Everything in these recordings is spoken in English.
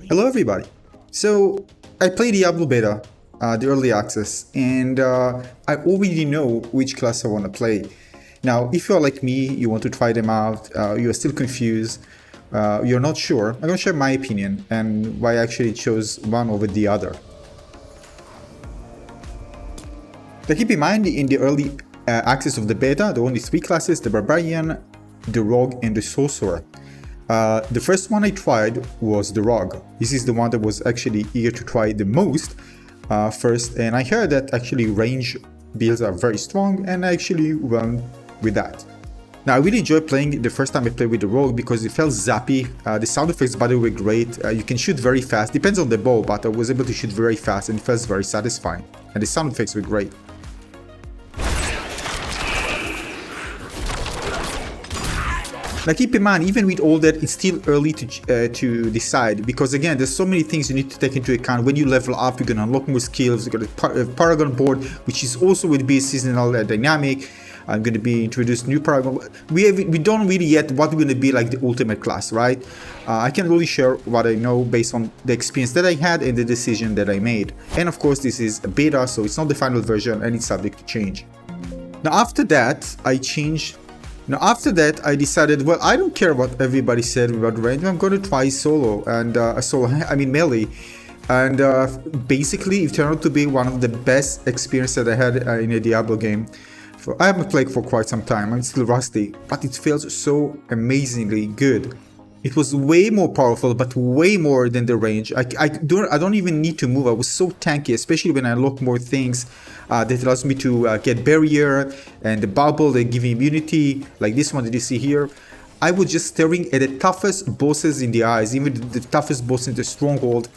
Hello everybody! So I played Diablo Beta, the early access, and I already know which class I want to play. Now, if you're like me, you want to try them out, you're still confused, you're not sure, I'm going to share my opinion and why I actually chose one over the other. Now keep in mind, in the early access of the beta, there were only three classes: the Barbarian, the Rogue, and the Sorcerer. The first one I tried was the Rogue. This is the one that was actually eager to try the most first, and I heard that actually range builds are very strong, and I actually went with that. Now I really enjoyed playing the first time I played with the Rogue because it felt zappy. The sound effects by the way were great. You can shoot very fast, depends on the bow, but I was able to shoot very fast and it felt very satisfying. And the sound effects were great. Now keep in mind, even with all that, it's still early to decide, because again, there's so many things you need to take into account. When you level up, you're gonna unlock more skills. You got a Paragon board, which is also going to be a seasonal dynamic. I'm going to be introduced new Paragon. We don't really yet what we're going to be like the ultimate class, right? I can really share what I know based on the experience that I had and the decision that I made. And of course, this is a beta, so it's not the final version and it's subject to change. Now after that, I decided, well, I don't care what everybody said about range. I'm going to try solo and melee. And basically, it turned out to be one of the best experiences that I had in a Diablo game. I haven't played for quite some time. I'm still rusty, but it feels so amazingly good. It was way more powerful, but way more than the range. I don't even need to move. I was so tanky, especially when I unlock more things that allows me to get barrier and the bubble, they give me immunity, like this one that you see here. I was just staring at the toughest bosses in the eyes, even the toughest boss in the stronghold,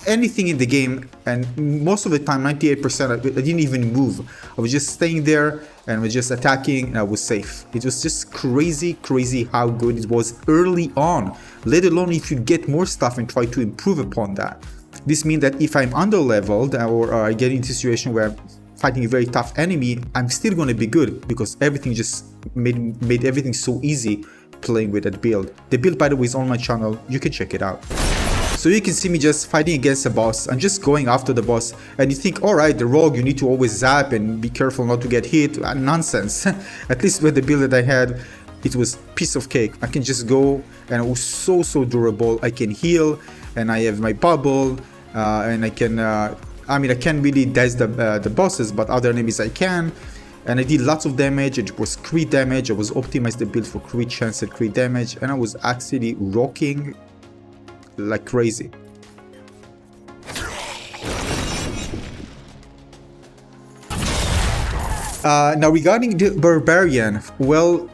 anything in the game, and most of the time, 98%, I didn't even move. I was just staying there and was just attacking and I was safe. It was just crazy how good it was early on, let alone if you get more stuff and try to improve upon that. This means that if I'm under-leveled or I get into a situation where I'm fighting a very tough enemy, I'm still going to be good because everything just made everything so easy playing with that build. The build, by the way, is on my channel. You can check it out. So you can see me just fighting against a boss. I'm just going after the boss, and you think, all right, the Rogue, you need to always zap and be careful not to get hit. Nonsense. At least with the build that I had, it was piece of cake. I can just go, and it was so durable. I can heal, and I have my bubble, and I can. I can't really dice the bosses, but other enemies I can. And I did lots of damage. It was crit damage. I was optimized the build for crit chance and crit damage, and I was actually rocking like crazy. Now regarding the Barbarian, well,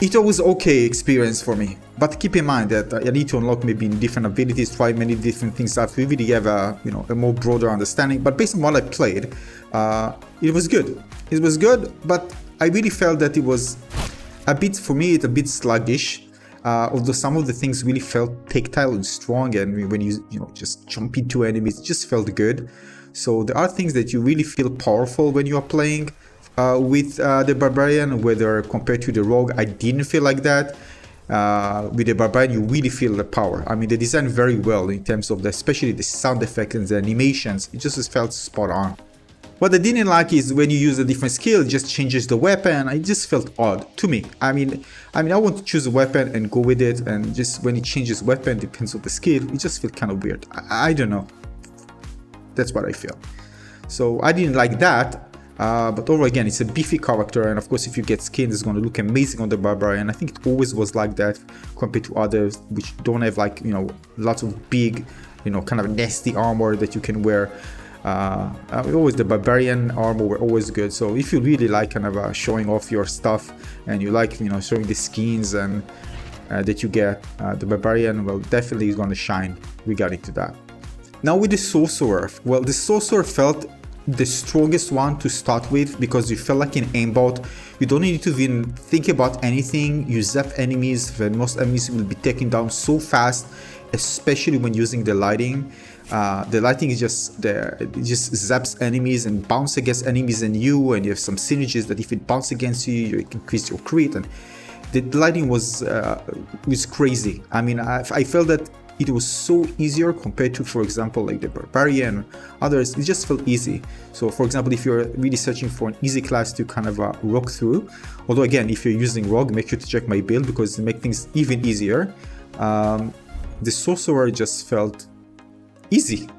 it was okay experience for me. But keep in mind that I need to unlock maybe different abilities, try many different things out to really have a more broader understanding. But based on what I played, it was good. It was good, but I really felt that it was a bit sluggish. Although some of the things really felt tactile and strong, and when you just jump into enemies, it just felt good. So there are things that you really feel powerful when you are playing with the Barbarian, whether compared to the Rogue. I didn't feel like that. With the Barbarian, you really feel the power. I mean, they designed very well in terms of especially the sound effects and the animations. It just felt spot on. What I didn't like is when you use a different skill, it just changes the weapon. It just felt odd to me. I mean, I want to choose a weapon and go with it, and just when it changes weapon, depends on the skill, it just feels kind of weird. I don't know. That's what I feel. So I didn't like that. But overall, again, it's a beefy character, and of course, if you get skin, it's going to look amazing on the Barbarian. I think it always was like that compared to others, which don't have like lots of big, kind of nasty armor that you can wear. Always the Barbarian armor were always good. So if you really like kind of showing off your stuff, and you like showing the skins and that you get, the Barbarian, well, definitely is going to shine regarding to that. Now with the Sorcerer, well, the Sorcerer felt the strongest one to start with because you felt like an aimbot. You don't need to even think about anything. You zap enemies, when most enemies will be taken down so fast, especially when using the lighting. The lighting is just there. It just zaps enemies and bounce against enemies and you have some synergies that if it bounces against you, you increase your crit. And the lighting was crazy. I mean, I felt that it was so easier compared to, for example, like the Barbarian, others. It just felt easy. So for example, if you're really searching for an easy class to kind of rock through, although again, if you're using Rogue, make sure to check my build because it makes things even easier. The Sorcerer just felt easy.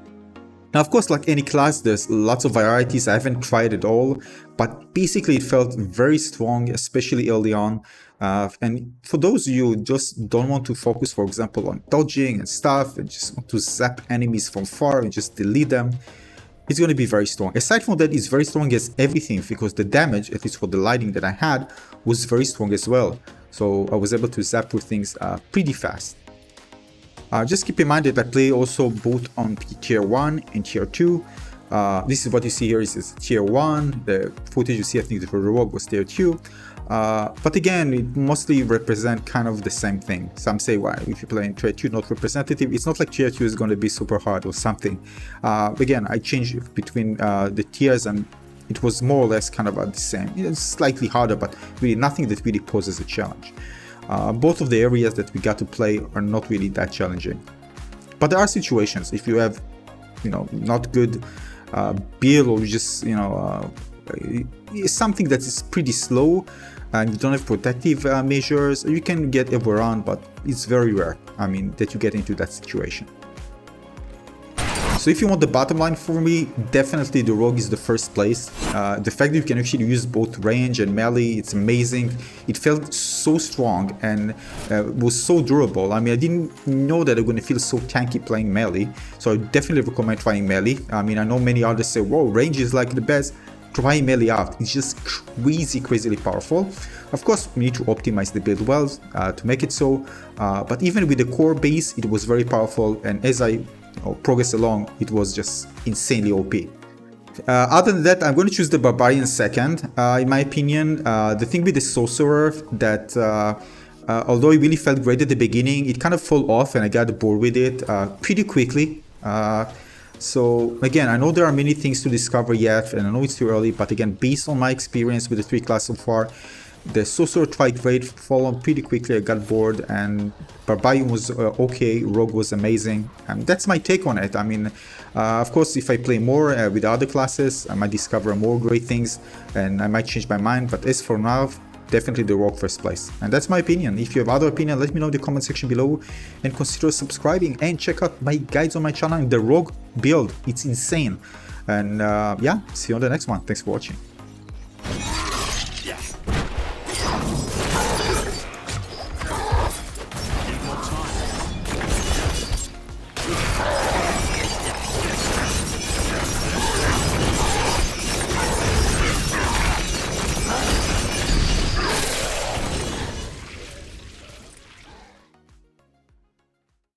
Now, of course, like any class, there's lots of varieties. I haven't tried it all, but basically it felt very strong, especially early on. And for those of you who just don't want to focus, for example, on dodging and stuff, and just want to zap enemies from far and just delete them, it's going to be very strong. Aside from that, it's very strong as everything because the damage, at least for the lighting that I had, was very strong as well. So I was able to zap through things pretty fast. Just keep in mind that I play also both on tier 1 and tier 2. This is what you see here is tier 1. The footage you see, I think the Rogue was tier 2. But again, it mostly represent kind of the same thing. Some say, why, if you play in tier 2, not representative. It's not like tier 2 is going to be super hard or something. Again, I changed between the tiers and it was more or less kind of the same. It's slightly harder, but really nothing that really poses a challenge. Both of the areas that we got to play are not really that challenging. But there are situations, if you have, not good build or just, something that is pretty slow and you don't have protective measures, you can get overrun, but it's very rare, that you get into that situation. So if you want the bottom line for me, definitely the Rogue is the first place. The fact that you can actually use both range and melee, it's amazing. It felt so strong and was so durable. I didn't know that I'm going to feel so tanky playing melee. So I definitely recommend trying melee. I know many others say, whoa, range is like the best. Try melee out. It's just crazily powerful. Of course, we need to optimize the build well to make it so. But even with the core base, it was very powerful. And as I progress along, it was just insanely OP. Other than that, I'm going to choose the Barbarian second. In my opinion, the thing with the Sorcerer that although it really felt great at the beginning, it kind of fell off and I got bored with it pretty quickly. So again, I know there are many things to discover yet and I know it's too early, but again, based on my experience with the 3 classes so far, the Sorcerer tried great, fall on pretty quickly, I got bored, and Barbarian was okay, Rogue was amazing, and that's my take on it. Of course, if I play more with other classes, I might discover more great things, and I might change my mind, but as for now, definitely the Rogue first place. And that's my opinion. If you have other opinion, let me know in the comment section below, and consider subscribing, and check out my guides on my channel, the Rogue build, it's insane. And yeah, see you on the next one. Thanks for watching.